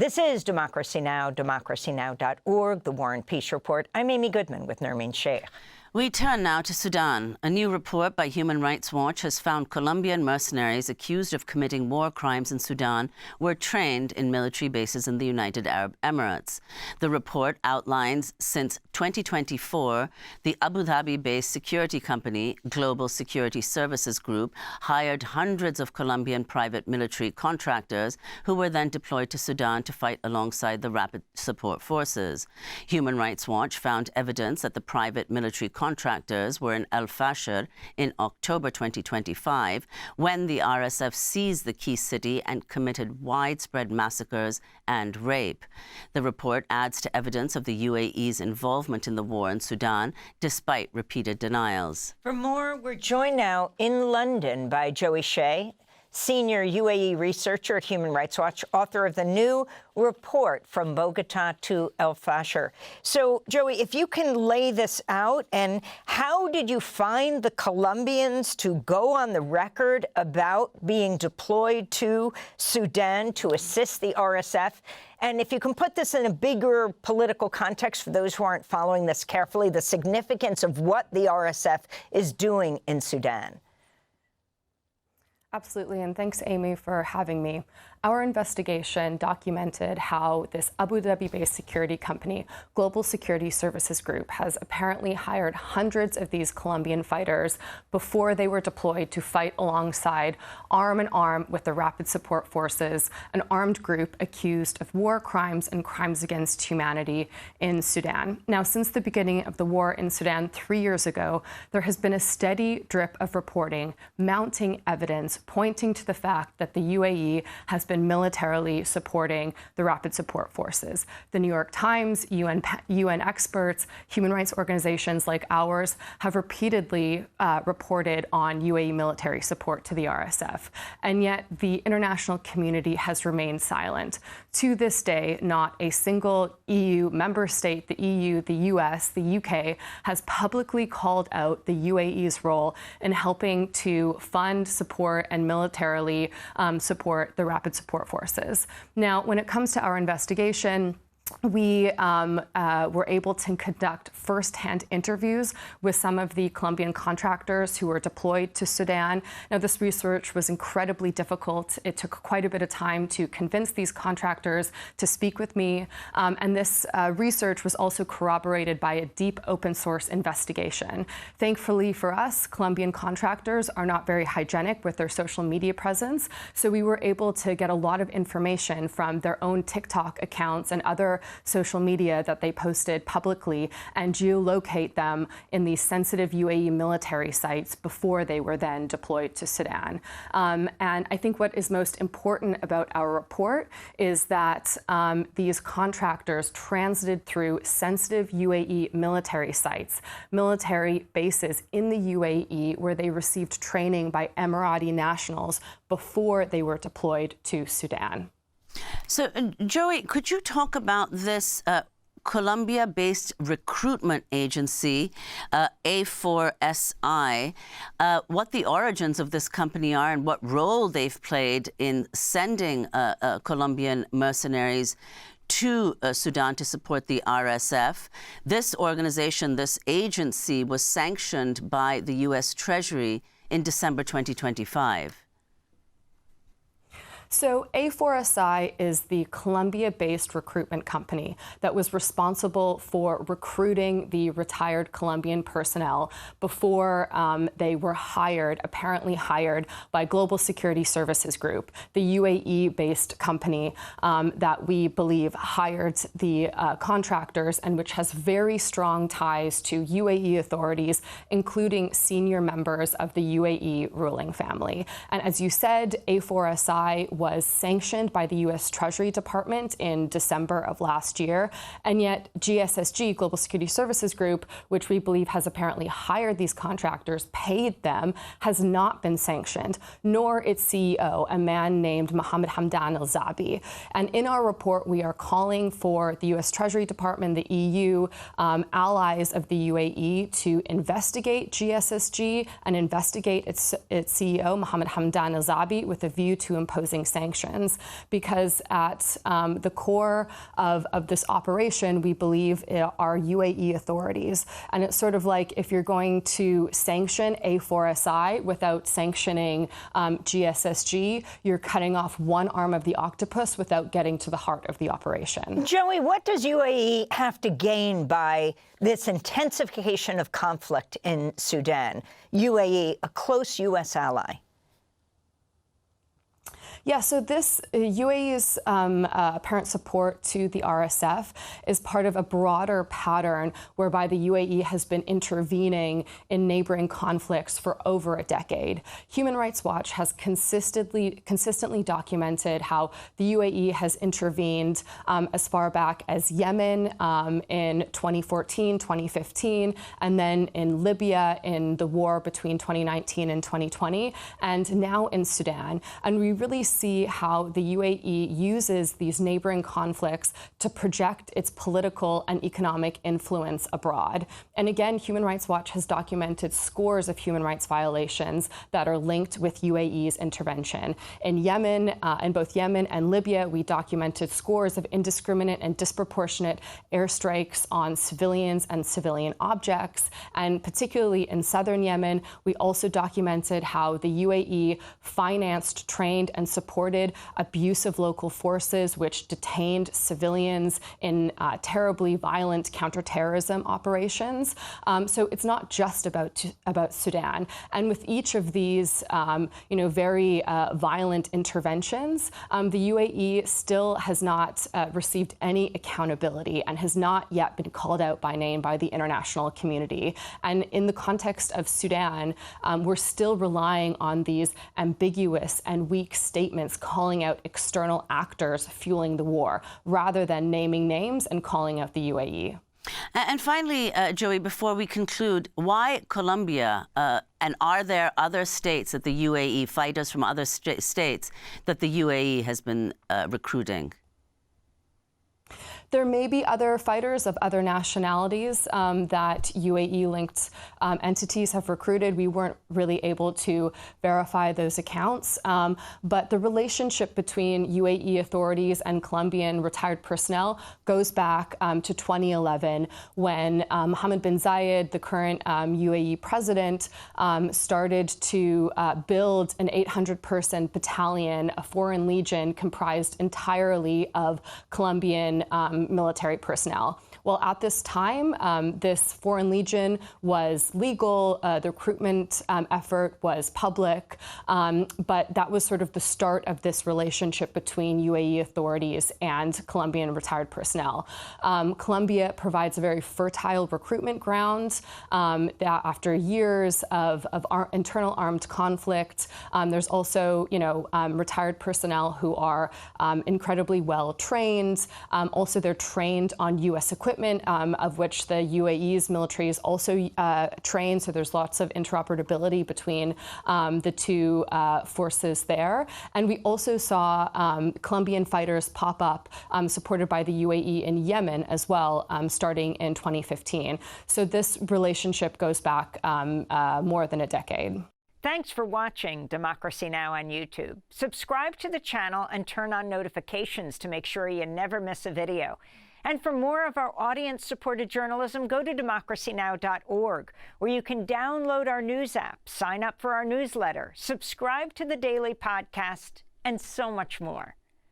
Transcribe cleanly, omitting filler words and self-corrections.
This is Democracy Now!, democracynow.org, The War and Peace Report. I'm Amy Goodman with Nermeen Sheikh. We turn now to Sudan. A new report by Human Rights Watch has found Colombian mercenaries accused of committing war crimes in Sudan were trained in military bases in the United Arab Emirates. The report outlines since 2024, the Abu Dhabi-based security company, Global Security Services Group, hired hundreds of Colombian private military contractors who were then deployed to Sudan to fight alongside the Rapid Support Forces. Human Rights Watch found evidence that the private military contractors were in Fasher in October 2025 when the RSF seized the key city and committed widespread massacres and rape. The report adds to evidence of the UAE's involvement in the war in Sudan, despite repeated denials. For more, we're joined now in London by Joey Shea, senior UAE researcher at Human Rights Watch, author of the new report From Bogotá to El Fasher. So, Joey, if you can lay this out, and how did you find the Colombians to go on the record about being deployed to Sudan to assist the RSF? And if you can put this in a bigger political context for those who aren't following this carefully, the significance of what the RSF is doing in Sudan. Absolutely, and thanks, Amy, for having me. Our investigation documented how this Abu Dhabi-based security company, Global Security Services Group, has apparently hired hundreds of these Colombian fighters before they were deployed to fight alongside, arm in arm with the Rapid Support Forces, an armed group accused of war crimes and crimes against humanity in Sudan. Now, since the beginning of the war in Sudan 3 years ago, there has been a steady drip of reporting, mounting evidence, pointing to the fact that the UAE has been militarily supporting the Rapid Support Forces. The New York Times, UN experts, human rights organizations like ours have repeatedly reported on UAE military support to the RSF. And yet the international community has remained silent. To this day, not a single EU member state, the EU, the US, the UK, has publicly called out the UAE's role in helping to fund, support, and militarily support the Rapid Support Forces. Now, when it comes to our investigation, we were able to conduct first-hand interviews with some of the Colombian contractors who were deployed to Sudan. Now, this research was incredibly difficult. It took quite a bit of time to convince these contractors to speak with me. And this research was also corroborated by a deep open-source investigation. Thankfully for us, Colombian contractors are not very hygienic with their social media presence, so we were able to get a lot of information from their own TikTok accounts and other social media that they posted publicly and geolocate them in these sensitive UAE military sites before they were then deployed to Sudan. And I think what is most important about our report is that these contractors transited through sensitive UAE military sites, military bases in the UAE where they received training by Emirati nationals before they were deployed to Sudan. So, Joey, could you talk about this Colombia-based recruitment agency, A4SI, what the origins of this company are and what role they've played in sending Colombian mercenaries to Sudan to support the RSF. This organization, this agency, was sanctioned by the U.S. Treasury in December 2025. So A4SI is the Colombia-based recruitment company that was responsible for recruiting the retired Colombian personnel before they were apparently hired by Global Security Services Group, the UAE-based company that we believe hired the contractors and which has very strong ties to UAE authorities, including senior members of the UAE ruling family. And as you said, A4SI was sanctioned by the U.S. Treasury Department in December of last year. And yet GSSG, Global Security Services Group, which we believe has apparently hired these contractors, paid them, has not been sanctioned, nor its CEO, a man named Mohammed Hamdan al-Zabi. And in our report, we are calling for the U.S. Treasury Department, the EU, allies of the UAE to investigate GSSG and investigate its CEO, Mohammed Hamdan al-Zabi, with a view to imposing sanctions, because at the core of this operation, we believe are UAE authorities. And it's sort of like if you're going to sanction A4SI without sanctioning GSSG, you're cutting off one arm of the octopus without getting to the heart of the operation. Joey, what does UAE have to gain by this intensification of conflict in Sudan? UAE, a close U.S. ally. Yeah, so this UAE's apparent support to the RSF is part of a broader pattern whereby the UAE has been intervening in neighboring conflicts for over a decade. Human Rights Watch has consistently documented how the UAE has intervened as far back as Yemen in 2014, 2015, and then in Libya in the war between 2019 and 2020, and now in Sudan. And we really see how the UAE uses these neighboring conflicts to project its political and economic influence abroad. And again, Human Rights Watch has documented scores of human rights violations that are linked with UAE's intervention. In Yemen, in both Yemen and Libya, we documented scores of indiscriminate and disproportionate airstrikes on civilians and civilian objects. And particularly in southern Yemen, we also documented how the UAE financed, trained, and supported abusive local forces which detained civilians in terribly violent counterterrorism operations. So it's not just about Sudan. And with each of these, very violent interventions, the UAE still has not received any accountability and has not yet been called out by name by the international community. And in the context of Sudan, we're still relying on these ambiguous and weak statements calling out external actors fueling the war, rather than naming names and calling out the UAE. And finally, Joey, before we conclude, why Colombia? And are there other states that the UAE, fighters from other states, that the UAE has been recruiting? There may be other fighters of other nationalities that UAE-linked entities have recruited. We weren't really able to verify those accounts. But the relationship between UAE authorities and Colombian retired personnel goes back to 2011, when Mohammed bin Zayed, the current UAE president, started to build an 800-person battalion, a foreign legion comprised entirely of Colombian military personnel. Well, at this time, this Foreign Legion was legal, the recruitment effort was public, but that was sort of the start of this relationship between UAE authorities and Colombian retired personnel. Colombia provides a very fertile recruitment ground that after years of internal armed conflict, there's also, retired personnel who are incredibly well trained. Also, they're trained on U.S. equipment, of which the UAE's military is also trained. So there's lots of interoperability between the two forces there. And we also saw Colombian fighters pop up, supported by the UAE in Yemen as well, starting in 2015. So this relationship goes back more than a decade. Thanks for watching Democracy Now! On YouTube. Subscribe to the channel and turn on notifications to make sure you never miss a video. And for more of our audience-supported journalism, go to democracynow.org, where you can download our news app, sign up for our newsletter, subscribe to the daily podcast, and so much more.